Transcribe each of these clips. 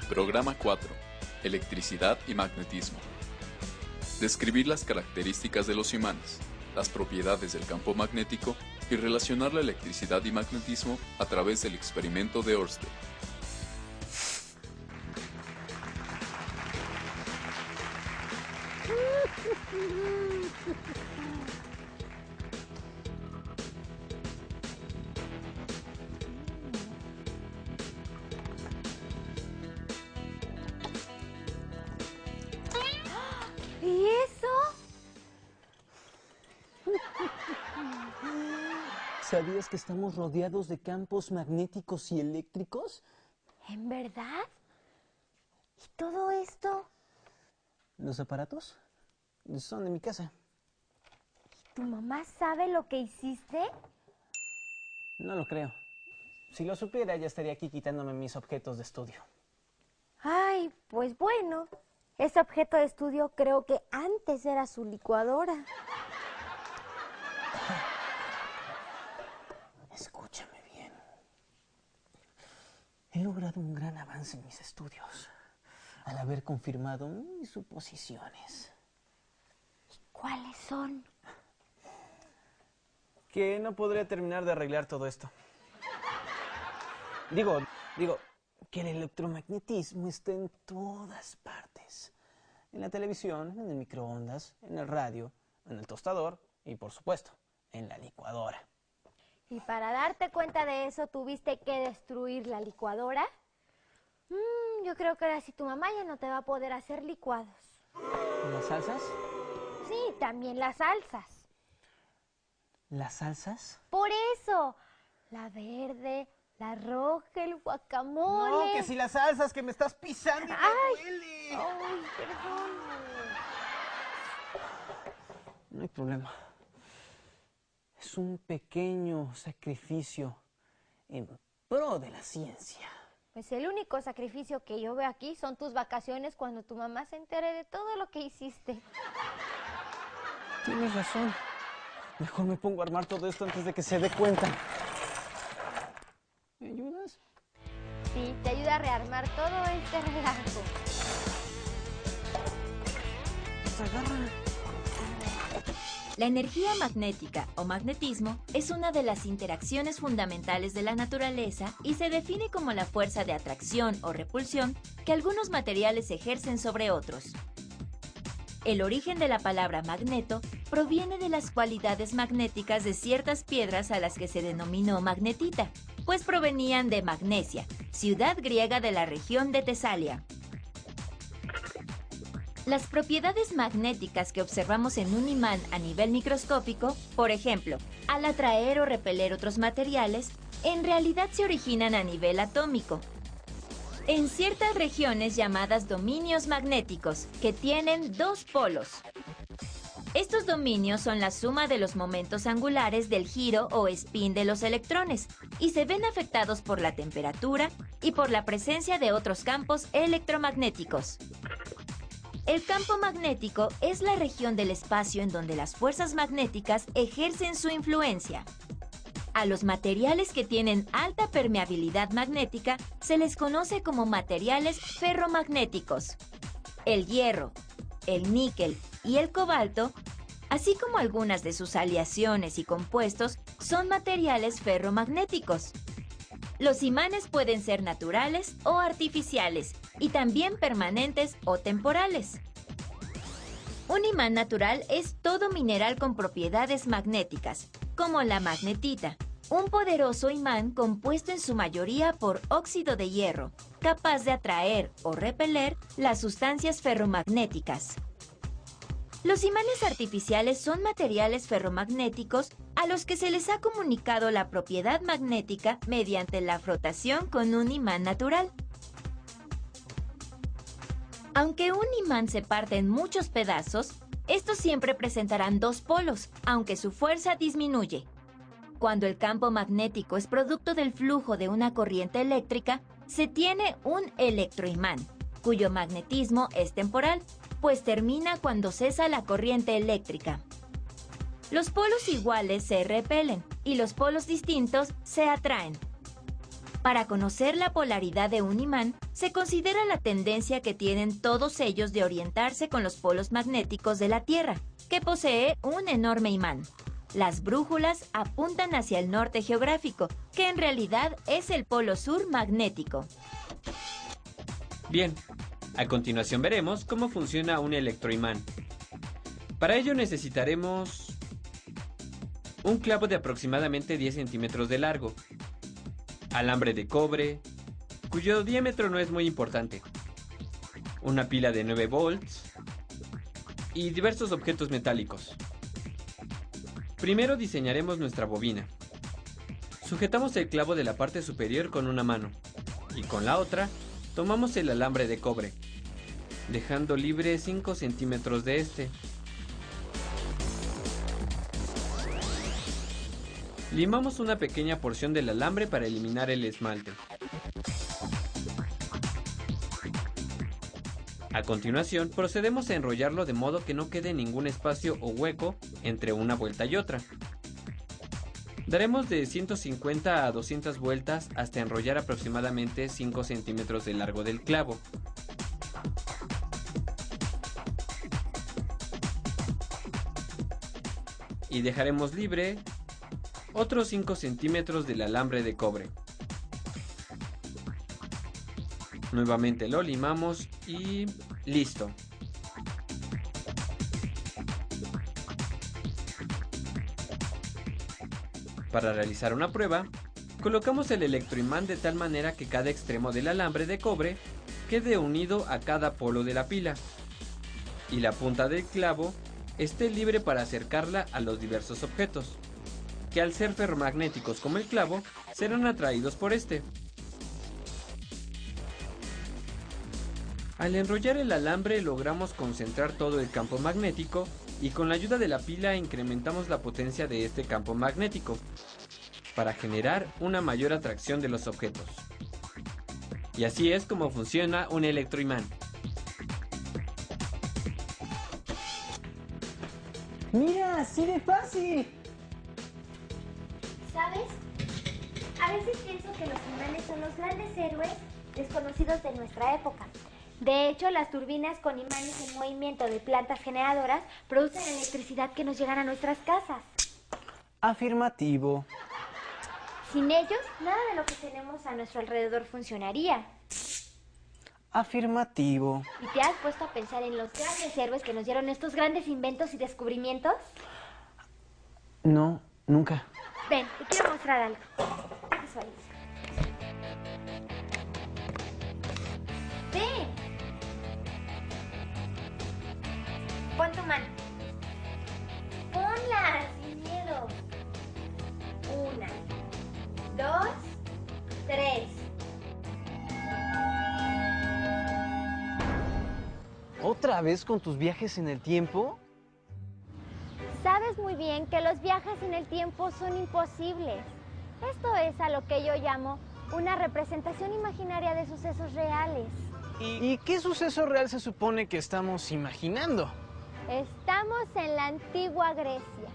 Programa 4. Electricidad y magnetismo. Describir las características de los imanes, las propiedades del campo magnético y relacionar la electricidad y magnetismo a través del experimento de Ørsted. ¿Y eso? ¿Sabías que estamos rodeados de campos magnéticos y eléctricos? ¿En verdad? ¿Y todo esto? Los aparatos son de mi casa. ¿Tu mamá sabe lo que hiciste? No lo creo. Si lo supiera, ya estaría aquí quitándome mis objetos de estudio. Ay, pues bueno. Ese objeto de estudio creo que antes era su licuadora. Escúchame bien. He logrado un gran avance en mis estudios al haber confirmado mis suposiciones. ¿Cuáles son? Que no podré terminar de arreglar todo esto. Digo, que el electromagnetismo está en todas partes. En la televisión, en el microondas, en el radio, en el tostador y, por supuesto, en la licuadora. ¿Y para darte cuenta de eso tuviste que destruir la licuadora? Yo creo que ahora sí tu mamá ya no te va a poder hacer licuados. ¿Las salsas? Sí, también las salsas. ¿Las salsas? Por eso, la verde, la roja, el guacamole. No, que si las salsas, que me estás pisando y me duele. Ay, perdón. No hay problema. Es un pequeño sacrificio en pro de la ciencia. Pues el único sacrificio que yo veo aquí son tus vacaciones cuando tu mamá se entere de todo lo que hiciste. Tienes razón. Mejor me pongo a armar todo esto antes de que se dé cuenta. ¿Me ayudas? Sí, te ayuda a rearmar todo este relajo. Pues agarra. La energía magnética o magnetismo es una de las interacciones fundamentales de la naturaleza y se define como la fuerza de atracción o repulsión que algunos materiales ejercen sobre otros. El origen de la palabra magneto proviene de las cualidades magnéticas de ciertas piedras a las que se denominó magnetita, pues provenían de Magnesia, ciudad griega de la región de Tesalia. Las propiedades magnéticas que observamos en un imán a nivel microscópico, por ejemplo, al atraer o repeler otros materiales, en realidad se originan a nivel atómico, en ciertas regiones llamadas dominios magnéticos, que tienen dos polos. Estos dominios son la suma de los momentos angulares del giro o spin de los electrones y se ven afectados por la temperatura y por la presencia de otros campos electromagnéticos. El campo magnético es la región del espacio en donde las fuerzas magnéticas ejercen su influencia. A los materiales que tienen alta permeabilidad magnética se les conoce como materiales ferromagnéticos. El hierro, el níquel y el cobalto, así como algunas de sus aleaciones y compuestos, son materiales ferromagnéticos. Los imanes pueden ser naturales o artificiales y también permanentes o temporales. Un imán natural es todo mineral con propiedades magnéticas, como la magnetita, un poderoso imán compuesto en su mayoría por óxido de hierro, capaz de atraer o repeler las sustancias ferromagnéticas. Los imanes artificiales son materiales ferromagnéticos a los que se les ha comunicado la propiedad magnética mediante la frotación con un imán natural. Aunque un imán se parte en muchos pedazos, estos siempre presentarán dos polos, aunque su fuerza disminuye. Cuando el campo magnético es producto del flujo de una corriente eléctrica, se tiene un electroimán, cuyo magnetismo es temporal, pues termina cuando cesa la corriente eléctrica. Los polos iguales se repelen, y los polos distintos se atraen. Para conocer la polaridad de un imán, se considera la tendencia que tienen todos ellos de orientarse con los polos magnéticos de la Tierra, que posee un enorme imán. Las brújulas apuntan hacia el norte geográfico, que en realidad es el polo sur magnético. Bien, a continuación veremos cómo funciona un electroimán. Para ello necesitaremos un clavo de aproximadamente 10 centímetros de largo, alambre de cobre, cuyo diámetro no es muy importante, una pila de 9 volts y diversos objetos metálicos. Primero diseñaremos nuestra bobina. Sujetamos el clavo de la parte superior con una mano y con la otra tomamos el alambre de cobre, dejando libre 5 centímetros de este. Limamos una pequeña porción del alambre para eliminar el esmalte. A continuación, procedemos a enrollarlo de modo que no quede ningún espacio o hueco entre una vuelta y otra. Daremos de 150 a 200 vueltas hasta enrollar aproximadamente 5 centímetros de largo del clavo. Y dejaremos libre otros 5 centímetros del alambre de cobre. Nuevamente lo limamos y listo. Para realizar una prueba, colocamos el electroimán de tal manera que cada extremo del alambre de cobre quede unido a cada polo de la pila y la punta del clavo esté libre para acercarla a los diversos objetos, que al ser ferromagnéticos como el clavo, serán atraídos por este. Al enrollar el alambre logramos concentrar todo el campo magnético y con la ayuda de la pila incrementamos la potencia de este campo magnético para generar una mayor atracción de los objetos. Y así es como funciona un electroimán. ¡Mira, así de fácil! ¿Sabes? A veces pienso que los imanes son los grandes héroes desconocidos de nuestra época. De hecho, las turbinas con imanes en movimiento de plantas generadoras producen electricidad que nos llega a nuestras casas. Afirmativo. Sin ellos, nada de lo que tenemos a nuestro alrededor funcionaría. Afirmativo. ¿Y te has puesto a pensar en los grandes héroes que nos dieron estos grandes inventos y descubrimientos? No, nunca. Ven, te quiero mostrar algo. Visualiza. ¡Ven! Pon tu mano. Ponla, sin miedo. 1, 2, 3. ¿Otra vez con tus viajes en el tiempo? Sabes muy bien que los viajes en el tiempo son imposibles. Esto es a lo que yo llamo una representación imaginaria de sucesos reales. ¿Y qué suceso real se supone que estamos imaginando? Estamos en la antigua Grecia,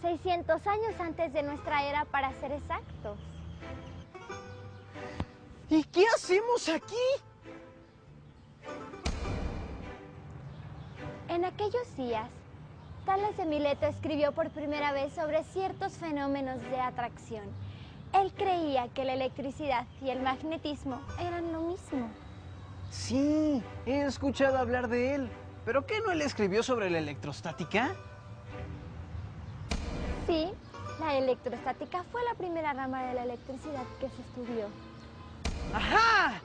600 años antes de nuestra era para ser exactos. ¿Y qué hacemos aquí? En aquellos días, Tales de Mileto escribió por primera vez sobre ciertos fenómenos de atracción. Él creía que la electricidad y el magnetismo eran lo mismo. Sí, he escuchado hablar de él. ¿Pero qué no él escribió sobre la electrostática? Sí, la electrostática fue la primera rama de la electricidad que se estudió. ¡Ajá!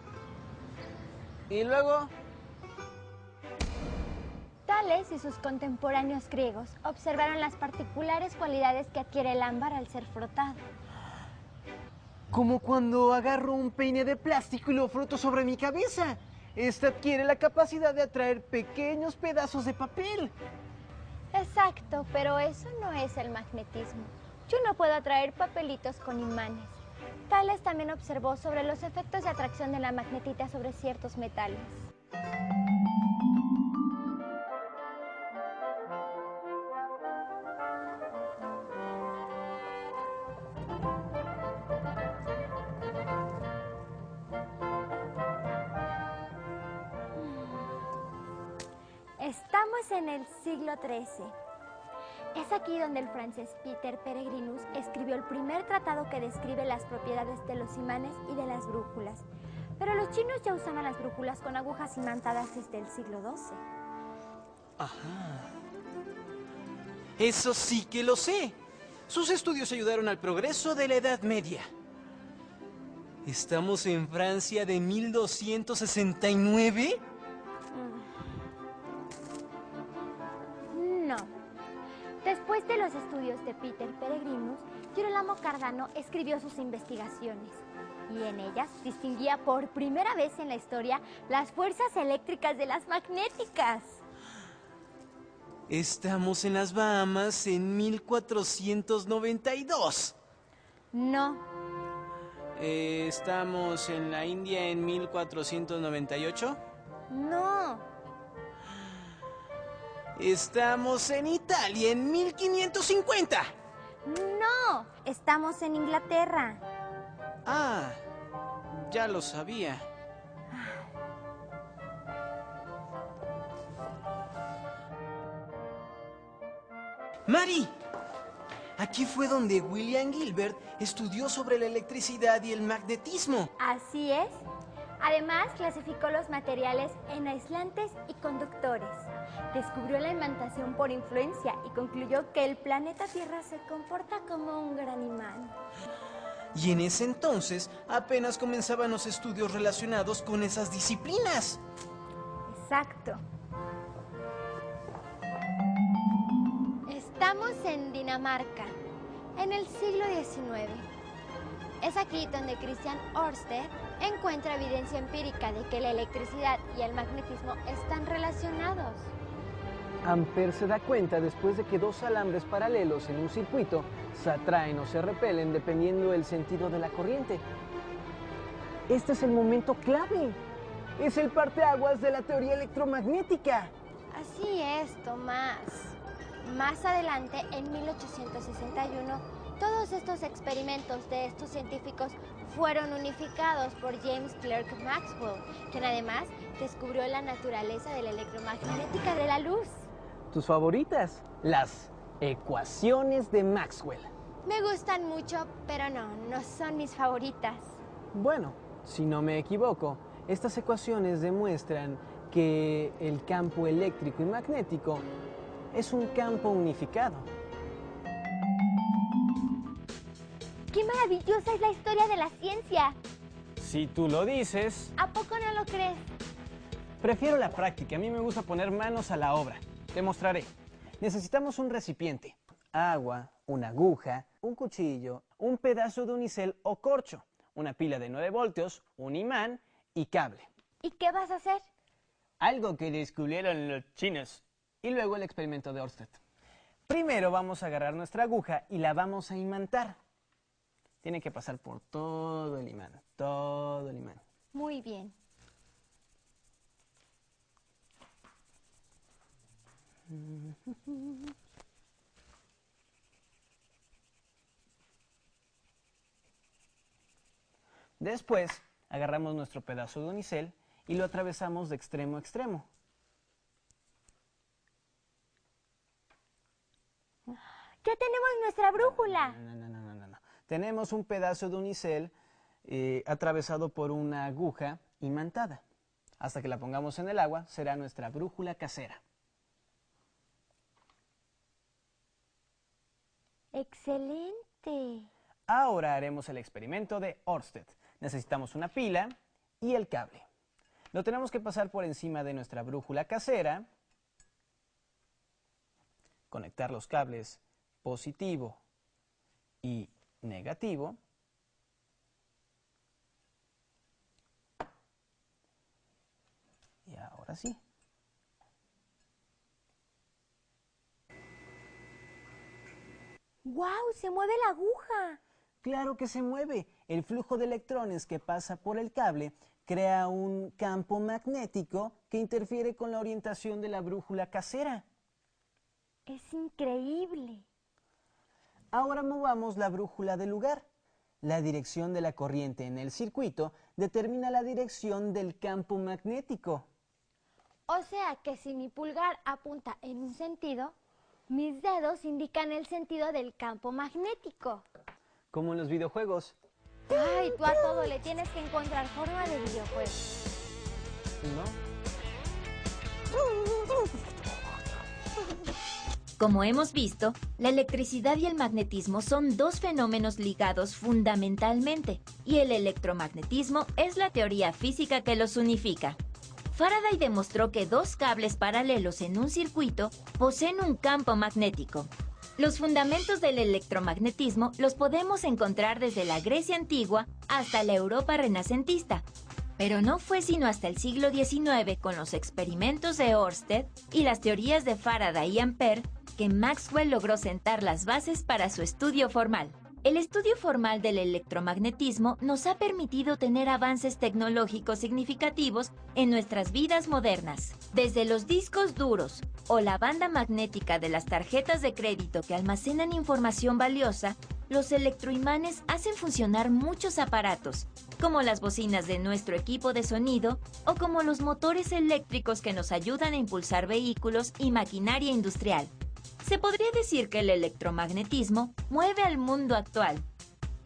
¿Y luego? Tales y sus contemporáneos griegos observaron las particulares cualidades que adquiere el ámbar al ser frotado. Como cuando agarro un peine de plástico y lo froto sobre mi cabeza. Este adquiere la capacidad de atraer pequeños pedazos de papel. Exacto, pero eso no es el magnetismo. Yo no puedo atraer papelitos con imanes. Tales también observó sobre los efectos de atracción de la magnetita sobre ciertos metales. en el siglo XIII. Es aquí donde el francés Peter Peregrinus escribió el primer tratado que describe las propiedades de los imanes y de las brújulas. Pero los chinos ya usaban las brújulas con agujas imantadas desde el siglo XII. Ajá. Eso sí que lo sé. Sus estudios ayudaron al progreso de la Edad Media. ¿Estamos en Francia de 1269? No. Después de los estudios de Peter Peregrinus, Girolamo Cardano escribió sus investigaciones. Y en ellas distinguía por primera vez en la historia las fuerzas eléctricas de las magnéticas. Estamos en las Bahamas en 1492. No. ¿Estamos en la India en 1498? No. Estamos en Italia en 1550. No. Estamos en Inglaterra. Ah, ya lo sabía. ¡Mari! Aquí fue donde William Gilbert estudió sobre la electricidad y el magnetismo. Así es. Además, clasificó los materiales en aislantes y conductores. Descubrió la imantación por influencia y concluyó que el planeta Tierra se comporta como un gran imán. Y en ese entonces apenas comenzaban los estudios relacionados con esas disciplinas. Exacto. Estamos en Dinamarca, en el siglo XIX. Es aquí donde Christian Ørsted encuentra evidencia empírica de que la electricidad y el magnetismo están relacionados. Ampère se da cuenta después de que dos alambres paralelos en un circuito se atraen o se repelen dependiendo del sentido de la corriente. Este es el momento clave. Es el parteaguas de la teoría electromagnética. Así es, Tomás. Más adelante, en 1861, todos estos experimentos de estos científicos fueron unificados por James Clerk Maxwell, quien además descubrió la naturaleza de la electromagnética de la luz. ¿Tus favoritas? Las ecuaciones de Maxwell. Me gustan mucho, pero no son mis favoritas. Bueno, si no me equivoco, estas ecuaciones demuestran que el campo eléctrico y magnético es un campo unificado. ¡Qué maravillosa es la historia de la ciencia! Si tú lo dices. ¿A poco no lo crees? Prefiero la práctica, a mí me gusta poner manos a la obra. Te mostraré. Necesitamos un recipiente, agua, una aguja, un cuchillo, un pedazo de unicel o corcho, una pila de 9 voltios, un imán y cable. ¿Y qué vas a hacer? Algo que descubrieron los chinos. Y luego el experimento de Ørsted. Primero vamos a agarrar nuestra aguja y la vamos a imantar. Tiene que pasar por todo el imán, todo el imán. Muy bien. Después, agarramos nuestro pedazo de unicel y lo atravesamos de extremo a extremo. ¡Ya tenemos nuestra brújula! No. Tenemos un pedazo de unicel atravesado por una aguja imantada. Hasta que la pongamos en el agua, será nuestra brújula casera. ¡Excelente! Ahora haremos el experimento de Ørsted. Necesitamos una pila y el cable. Lo tenemos que pasar por encima de nuestra brújula casera, conectar los cables positivo y negativo, y ahora sí. ¡Guau! ¡Se mueve la aguja! Claro que se mueve. El flujo de electrones que pasa por el cable crea un campo magnético que interfiere con la orientación de la brújula casera. ¡Es increíble! Ahora movamos la brújula del lugar. La dirección de la corriente en el circuito determina la dirección del campo magnético. O sea que si mi pulgar apunta en un sentido, mis dedos indican el sentido del campo magnético. Como en los videojuegos, Ay, tú a todo le tienes que encontrar forma de videojuego. ¿no? Como hemos visto, la electricidad y el magnetismo son dos fenómenos ligados fundamentalmente, y el electromagnetismo es la teoría física que los unifica. Faraday demostró que dos cables paralelos en un circuito poseen un campo magnético. Los fundamentos del electromagnetismo los podemos encontrar desde la Grecia antigua hasta la Europa renacentista. Pero no fue sino hasta el siglo XIX, con los experimentos de Ørsted y las teorías de Faraday y Ampère, que Maxwell logró sentar las bases para su estudio formal. El estudio formal del electromagnetismo nos ha permitido tener avances tecnológicos significativos en nuestras vidas modernas. Desde los discos duros o la banda magnética de las tarjetas de crédito que almacenan información valiosa, los electroimanes hacen funcionar muchos aparatos, como las bocinas de nuestro equipo de sonido o como los motores eléctricos que nos ayudan a impulsar vehículos y maquinaria industrial. Se podría decir que el electromagnetismo mueve al mundo actual.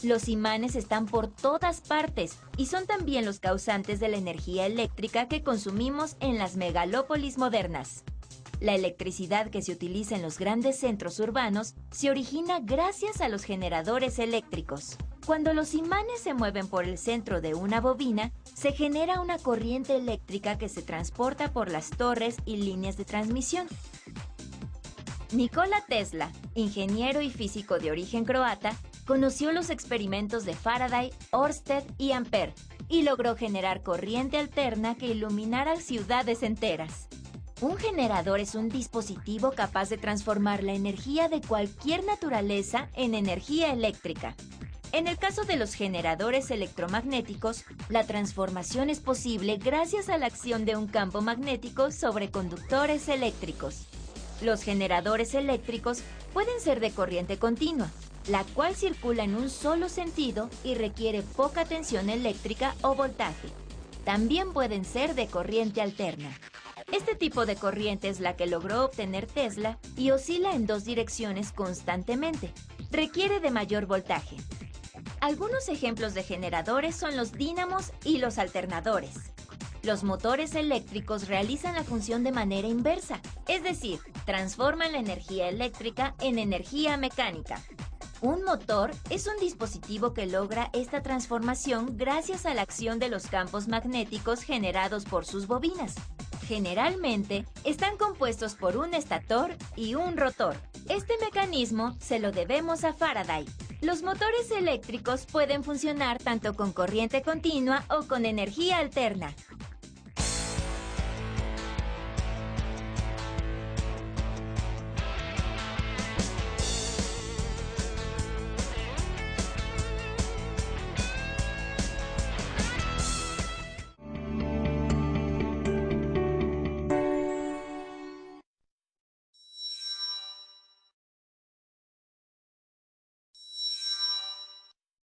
Los imanes están por todas partes y son también los causantes de la energía eléctrica que consumimos en las megalópolis modernas. La electricidad que se utiliza en los grandes centros urbanos se origina gracias a los generadores eléctricos. Cuando los imanes se mueven por el centro de una bobina, se genera una corriente eléctrica que se transporta por las torres y líneas de transmisión. Nikola Tesla, ingeniero y físico de origen croata, conoció los experimentos de Faraday, Ørsted y Ampère y logró generar corriente alterna que iluminara ciudades enteras. Un generador es un dispositivo capaz de transformar la energía de cualquier naturaleza en energía eléctrica. En el caso de los generadores electromagnéticos, la transformación es posible gracias a la acción de un campo magnético sobre conductores eléctricos. Los generadores eléctricos pueden ser de corriente continua, la cual circula en un solo sentido y requiere poca tensión eléctrica o voltaje. También pueden ser de corriente alterna. Este tipo de corriente es la que logró obtener Tesla y oscila en dos direcciones constantemente. Requiere de mayor voltaje. Algunos ejemplos de generadores son los dínamos y los alternadores. Los motores eléctricos realizan la función de manera inversa, es decir, transforman la energía eléctrica en energía mecánica. Un motor es un dispositivo que logra esta transformación gracias a la acción de los campos magnéticos generados por sus bobinas. Generalmente, están compuestos por un estator y un rotor. Este mecanismo se lo debemos a Faraday. Los motores eléctricos pueden funcionar tanto con corriente continua o con energía alterna.